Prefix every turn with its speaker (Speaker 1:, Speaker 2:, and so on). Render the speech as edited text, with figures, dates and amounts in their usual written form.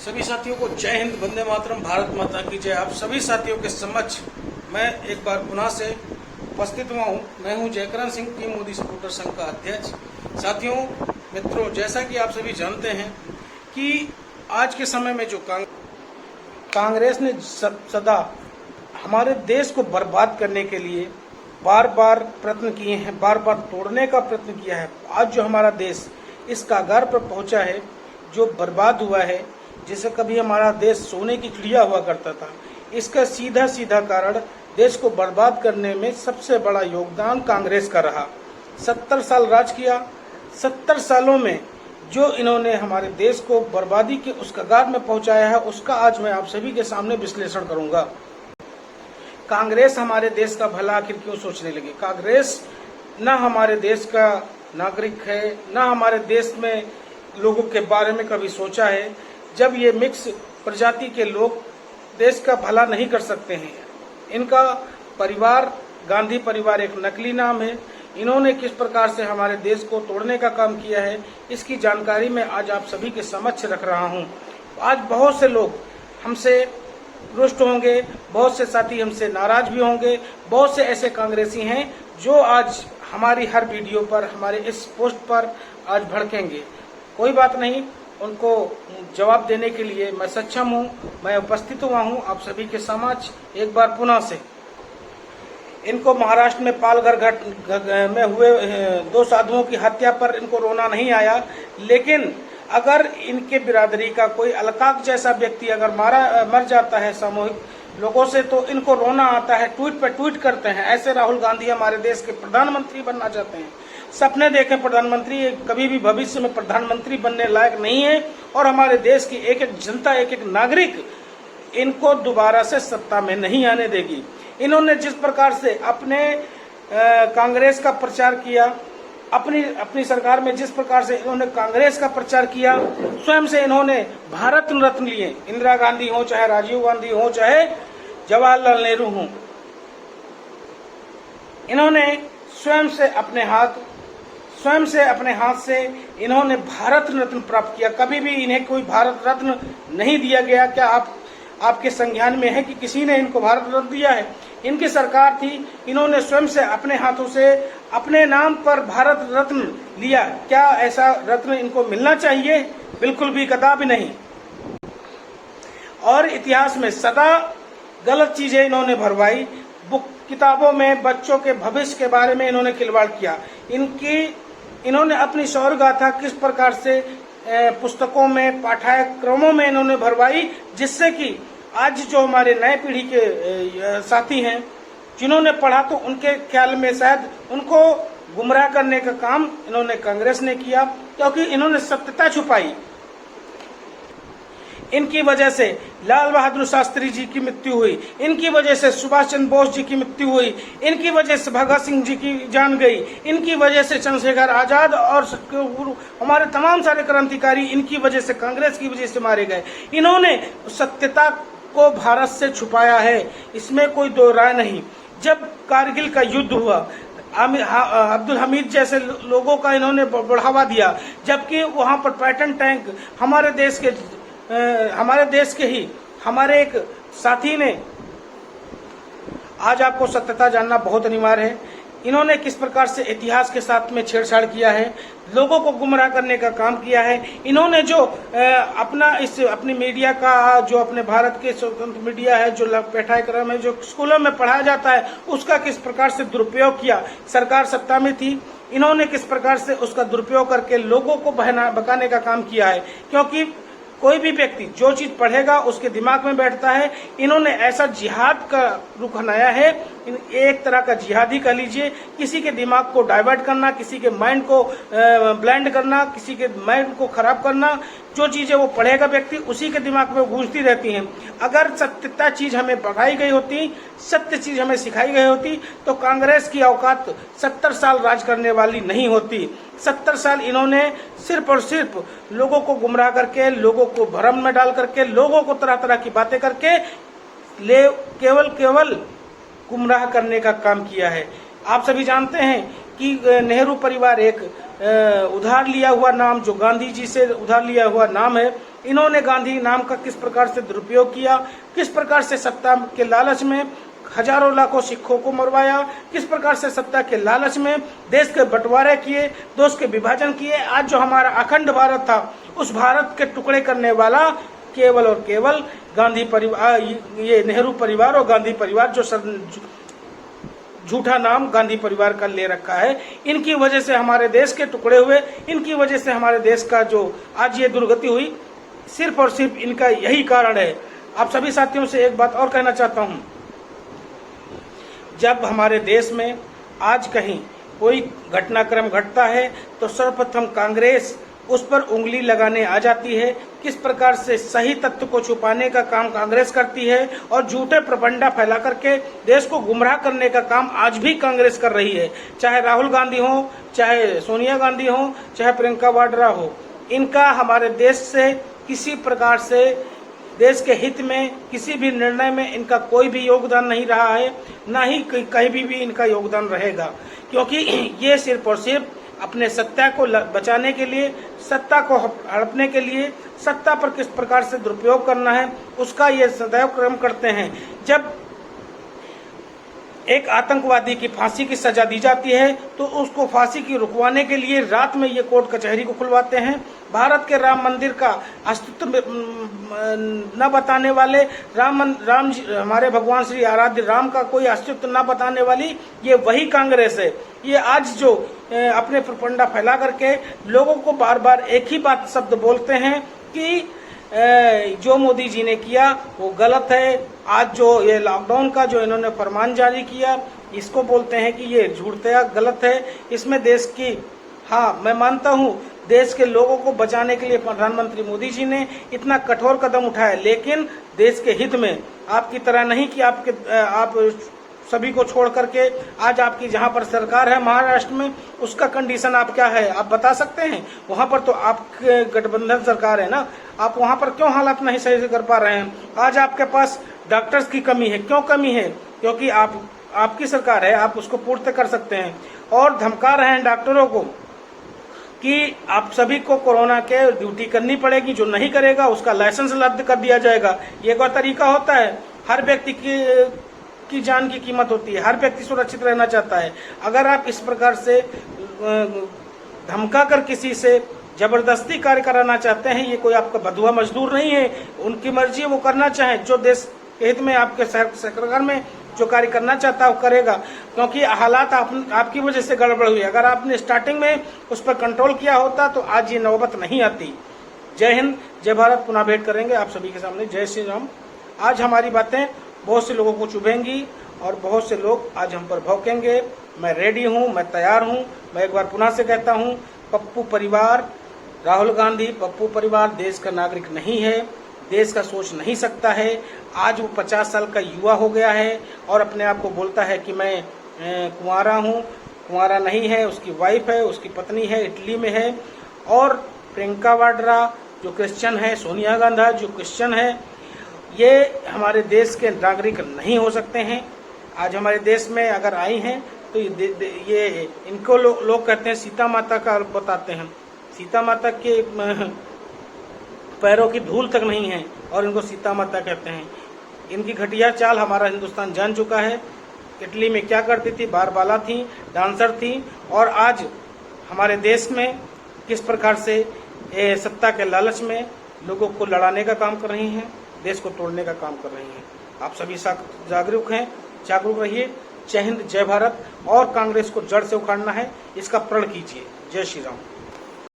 Speaker 1: सभी साथियों को जय हिंद, वंदे मातरम, भारत माता की जय। आप सभी साथियों के समक्ष मैं एक बार पुनः से उपस्थित हुआ हूँ। मैं हूँ जयकरण सिंह, टीम मोदी सपोर्टर संघ का अध्यक्ष। साथियों, मित्रों, जैसा कि आप सभी जानते हैं कि आज के समय में जो कांग्रेस ने सदा हमारे देश को बर्बाद करने के लिए बार बार प्रयत्न किए हैं, बार बार तोड़ने का प्रयत्न किया है। आज जो हमारा देश इस कगार पर पहुंचा है, जो बर्बाद हुआ है, जिसे कभी हमारा देश सोने की चिड़िया हुआ करता था, इसका सीधा सीधा कारण देश को बर्बाद करने में सबसे बड़ा योगदान कांग्रेस का रहा। 70 साल राज किया। 70 सालों में जो इन्होंने हमारे देश को बर्बादी के उस कगार में पहुंचाया है, उसका आज मैं आप सभी के सामने विश्लेषण करूंगा। कांग्रेस हमारे देश का भला आखिर क्यों सोचने लगी? कांग्रेस न हमारे देश का नागरिक है, न हमारे देश में लोगों के बारे में कभी सोचा है। जब ये मिक्स प्रजाति के लोग देश का भला नहीं कर सकते हैं, इनका परिवार गांधी परिवार एक नकली नाम है। इन्होंने किस प्रकार से हमारे देश को तोड़ने का काम किया है, इसकी जानकारी मैं आज आप सभी के समक्ष रख रहा हूं। आज बहुत से लोग हमसे रुष्ट होंगे, बहुत से साथी हमसे नाराज भी होंगे। बहुत से ऐसे कांग्रेसी हैं जो आज हमारी हर वीडियो पर, हमारे इस पोस्ट पर आज भड़केंगे। कोई बात नहीं, उनको जवाब देने के लिए मैं सक्षम हूं। मैं उपस्थित हुआ हूं आप सभी के समक्ष एक बार पुनः से। इनको महाराष्ट्र में पालघर में हुए 2 साधुओं की हत्या पर इनको रोना नहीं आया, लेकिन अगर इनके बिरादरी का कोई अलकाक जैसा व्यक्ति अगर मर जाता है सामूहिक लोगों से, तो इनको रोना आता है, ट्वीट पे ट्वीट करते हैं। ऐसे राहुल गांधी हमारे देश के प्रधानमंत्री बनना चाहते हैं, सपने देखें प्रधानमंत्री, कभी भी भविष्य में प्रधानमंत्री बनने लायक नहीं है। और हमारे देश की एक एक जनता, एक एक नागरिक इनको दोबारा से सत्ता में नहीं आने देगी। इन्होंने जिस प्रकार से अपने कांग्रेस का प्रचार किया, अपनी सरकार में जिस प्रकार से इन्होंने कांग्रेस का प्रचार किया, स्वयं से इन्होंने भारत रत्न लिए। इंदिरा गांधी हो, चाहे राजीव गांधी हो, चाहे जवाहरलाल नेहरू हो, इन्होंने स्वयं से अपने हाथ से इन्होंने भारत रत्न प्राप्त किया। कभी भी इन्हें कोई भारत रत्न नहीं दिया गया। क्या आपके संज्ञान में है कि किसी ने इनको भारत रत्न दिया है? इनकी सरकार थी, इन्होंने स्वयं से अपने हाथों से अपने नाम पर भारत रत्न लिया। क्या ऐसा रत्न इनको मिलना चाहिए? बिल्कुल भी, कदापि नहीं। और इतिहास में सदा गलत चीजें इन्होंने भरवाई। किताबों में बच्चों के भविष्य के बारे में इन्होंने खिलवाड़ किया। इन्होंने अपनी शौर्य गाथा किस प्रकार से पुस्तकों में, पाठ्यक्रमों में इन्होंने भरवाई, जिससे कि आज जो हमारे नए पीढ़ी के साथी हैं, जिन्होंने पढ़ा तो उनके ख्याल में शायद उनको गुमराह करने का काम इन्होंने कांग्रेस ने किया, क्योंकि इन्होंने सत्यता छुपाई। इनकी वजह से लाल बहादुर शास्त्री जी की मृत्यु हुई, इनकी वजह से सुभाष चंद्र बोस जी की मृत्यु हुई, इनकी वजह से भगत सिंह जी की जान गई, इनकी वजह से चंद्रशेखर आजाद और हमारे तमाम सारे क्रांतिकारी इनकी वजह से, कांग्रेस की वजह से मारे गए। इन्होंने सत्यता को भारत से छुपाया है, इसमें कोई दो राय नहीं। जब कारगिल का युद्ध हुआ, अब्दुल हमीद जैसे लोगों का इन्होंने बढ़ावा दिया, जबकि वहां पर पैटर्न टैंक हमारे देश के ही हमारे एक साथी ने। आज आपको सत्यता जानना बहुत अनिवार्य है। इन्होंने किस प्रकार से इतिहास के साथ में छेड़छाड़ किया है, लोगों को गुमराह करने का काम किया है। इन्होंने जो अपनी मीडिया का, जो अपने भारत के स्वतंत्र मीडिया है, जो पाठ्यक्रम है, जो स्कूलों में पढ़ाया जाता है, उसका किस प्रकार से दुरुपयोग किया। सरकार सत्ता में थी, इन्होंने किस प्रकार से उसका दुरुपयोग करके लोगों को बहकाने का काम किया है। क्योंकि कोई भी व्यक्ति जो चीज पढ़ेगा उसके दिमाग में बैठता है। इन्होंने ऐसा जिहाद का रुख अपनाया है, एक तरह का जिहादी कह लीजिए, किसी के दिमाग को डाइवर्ट करना, किसी के माइंड को ब्लाइंड करना, किसी के माइंड को खराब करना। जो चीजें वो पढ़ेगा व्यक्ति, उसी के दिमाग में गूंजती रहती हैं। अगर सत्यता चीज हमें बढ़ाई गई होती, सत्य चीज हमें सिखाई गई होती, तो कांग्रेस की औकात 70 साल राज करने वाली नहीं होती। 70 साल इन्होंने सिर्फ और सिर्फ लोगों को गुमराह करके, लोगों को भ्रम में डाल करके, लोगों को तरह तरह की बातें करके केवल गुमराह करने का काम किया है। आप सभी जानते हैं कि नेहरू परिवार एक उधार लिया हुआ नाम, जो गांधी जी से उधार लिया हुआ नाम है, इन्होंने गांधी नाम का किस प्रकार से दुरुपयोग किया, किस प्रकार से सत्ता के लालच में हजारों लाखों सिखों को मरवाया, किस प्रकार से सत्ता के लालच में देश के बंटवारे किए, देश के विभाजन किए। आज जो हमारा अखंड भारत था, उस भारत के टुकड़े करने वाला केवल और केवल गांधी परिवार, ये नेहरू परिवार और गांधी परिवार, जो झूठा नाम गांधी परिवार का ले रखा है। इनकी वजह से हमारे देश के टुकड़े हुए, इनकी वजह से हमारे देश का जो आज ये दुर्गति हुई, सिर्फ और सिर्फ इनका यही कारण है। आप सभी साथियों से एक बात और कहना चाहता हूं, जब हमारे देश में आज कहीं कोई घटनाक्रम घटता है तो सर्वप्रथम कांग्रेस उस पर उंगली लगाने आ जाती है। किस प्रकार से सही तथ्य को छुपाने का काम कांग्रेस करती है और झूठे प्रपंडा फैला करके देश को गुमराह करने का काम आज भी कांग्रेस कर रही है। चाहे राहुल गांधी हो, चाहे सोनिया गांधी हो, चाहे प्रियंका वाड्रा हो, इनका हमारे देश से किसी प्रकार से देश के हित में किसी भी निर्णय में इनका कोई भी योगदान नहीं रहा है, ना ही कहीं भी इनका योगदान रहेगा, क्योंकि ये सिर्फ और सिर्फ अपने सत्ता को बचाने के लिए, सत्ता को हड़पने के लिए, सत्ता पर किस प्रकार से दुरुपयोग करना है उसका ये सदैव क्रम करते हैं। जब एक आतंकवादी की फांसी की सजा दी जाती है तो उसको फांसी की रुकवाने के लिए रात में ये कोर्ट कचहरी को खुलवाते हैं। भारत के राम मंदिर का अस्तित्व न बताने वाले, राम जी, हमारे भगवान श्री आराध्य राम का कोई अस्तित्व न बताने वाली ये वही कांग्रेस है। ये आज जो अपने प्रपंडा फैला करके लोगों को बार बार एक ही बात शब्द बोलते हैं कि जो मोदी जी ने किया वो गलत है। आज जो ये लॉकडाउन का जो इन्होंने फरमान जारी किया, इसको बोलते हैं कि ये झूठया गलत है। इसमें देश की, हाँ मैं मानता हूँ, देश के लोगों को बचाने के लिए प्रधानमंत्री मोदी जी ने इतना कठोर कदम उठाया, लेकिन देश के हित में, आपकी तरह नहीं कि आप सभी को छोड़ करके आज आपकी जहां पर सरकार है महाराष्ट्र में, उसका कंडीशन आप क्या है आप बता सकते हैं? वहां पर तो आपके गठबंधन सरकार है ना, आप वहां पर क्यों हालात नहीं सही से कर पा रहे हैं? आज आपके पास डॉक्टर्स की कमी है, क्यों कमी है? क्योंकि आपकी सरकार है, आप उसको पूर्ति कर सकते हैं। और धमका रहे हैं डॉक्टरों को कि आप सभी को कोरोना के ड्यूटी करनी पड़ेगी, जो नहीं करेगा उसका लाइसेंस रद्द कर दिया जाएगा। ये कोई तरीका होता है? हर व्यक्ति की जान की कीमत होती है, हर व्यक्ति सुरक्षित रहना चाहता है। अगर आप इस प्रकार से धमका कर किसी से जबरदस्ती कार्य कराना चाहते हैं, ये कोई आपका बंधुआ मजदूर नहीं है, उनकी मर्जी वो करना चाहे, जो देश के हित में आपके सरकार में जो कार्य करना चाहता है वो करेगा, क्योंकि हालात आपकी वजह से गड़बड़ हुई। अगर आपने स्टार्टिंग में उस पर कंट्रोल किया होता तो आज ये नौबत नहीं आती। जय हिंद, जय भारत। पुनः भेंट करेंगे आप सभी के सामने। जय श्री राम। आज हमारी बातें बहुत से लोगों को चुभेंगी और बहुत से लोग आज हम पर भौंकेंगे। मैं रेडी हूं, मैं तैयार हूं। मैं एक बार पुनः से कहता हूं, पप्पू परिवार, राहुल गांधी पप्पू परिवार देश का नागरिक नहीं है, देश का सोच नहीं सकता है। आज वो 50 साल का युवा हो गया है और अपने आप को बोलता है कि मैं कुंवारा हूँ। कुंवारा नहीं है, उसकी वाइफ है, उसकी पत्नी है, इटली में है। और प्रियंका वाड्रा जो क्रिश्चियन है, सोनिया गांधी जो क्रिश्चियन है, ये हमारे देश के नागरिक नहीं हो सकते हैं। आज हमारे देश में अगर आई हैं तो ये इनको लोग कहते हैं सीता माता का बताते हैं। सीता माता के पैरों की धूल तक नहीं है और इनको सीता माता कहते हैं। इनकी घटिया चाल हमारा हिंदुस्तान जान चुका है। इटली में क्या करती थी, बारबाला थी, डांसर थी, और आज हमारे देश में किस प्रकार से सत्ता के लालच में लोगों को लड़ाने का काम कर रही हैं, देश को तोड़ने का काम कर रही हैं। आप सभी जागरूक हैं, जागरूक रहिए। जय हिंद, जय भारत। और कांग्रेस को जड़ से उखाड़ना है, इसका प्रण कीजिए। जय श्री राम।